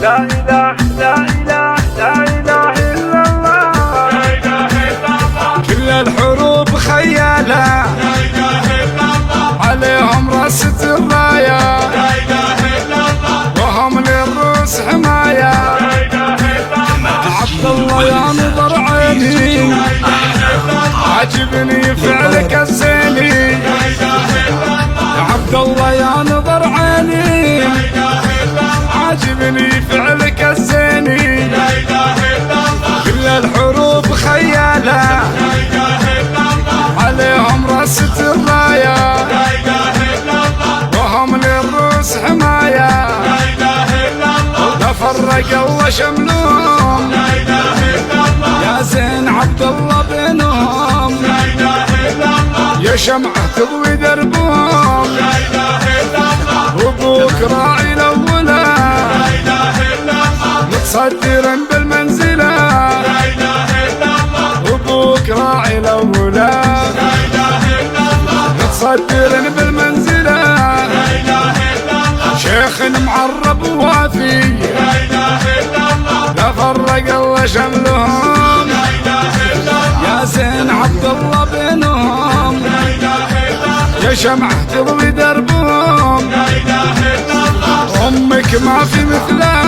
لا إله لا إله لا إله إلا الله، لا إله إلا الله. كل الحروب خيالة، لا إله إلا الله. عليهم رست الراية، لا إله إلا الله. وهم للروس حماية، لا إله إلا الله. عبد الله يا نظر عيني، لا إله إلا الله. عجبني فعلك الزيني، لا إله إلا الله. يا عبد الله يا نظر عيني، لا إله إلا الله. عجبني فعلك الزيني، لا إله إلا الله. كل الحروب خيالة، لا إله إلا الله. عليهم رست الراية، لا إله إلا الله. وهم للروس حماية، لا إله إلا الله. لا فرق الله شملهم، لا إله إلا الله. يا زين عبد الله بينهم، لا إله إلا الله. يا شمعة تضوي دربهم، لا إله إلا الله. وابوك راعي الأولى، لا إله إلا الله. متصدر بالمنزلة، لا إله إلا الله. وابوك راعي الأولى، لا إله إلا الله. متصدر بالمنزلة، لا إله إلا الله. شيخ معرب ووافي، لا إله إلا الله. لا فرق الله شملهم، لا إله إلا الله. يا زين عبد الله بينهم، لا إله إلا الله. يا شمعة تضوي دربهم، لا إله إلا الله. أمك ما في مثلها،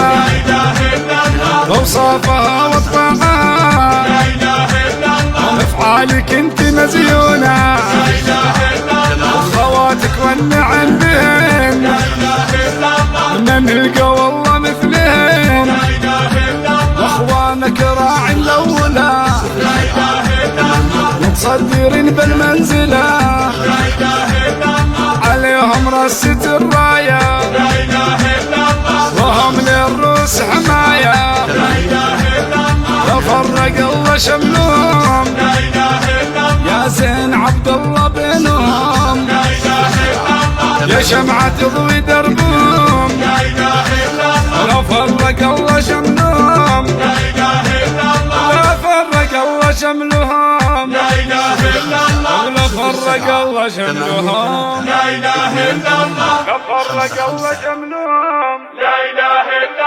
لا إله إلا الله. أوصافها وطباعها، لا إله إلا الله. أفعالك انت مزيونة، لا إله إلا الله. خواتك والنعم بهن، لا إله إلا الله. من نلقى والله مثلهن، لا إله إلا الله. واخوانك راعي الأولى، لا إله إلا الله. متصدرين بالمنزلة، لا إله إلا الله. عليهم رست الراية، لا إله إلا الله. وهم للروس حماية، لا إله إلا الله. لا فرق الله شملهم، لا إله إلا الله. يا زين عبد الله بينهم، لا إله إلا الله. يا شمعة تضوي دربهم، لا إله إلا الله. لا فرق الله شملهم، لا إله إلا الله. لا فرق الله شملهم، لا إله إلا الله. لا فرق الله شملهم، لا إله إلا الله. لا فرق الله شملهم، لا إله إلا الله.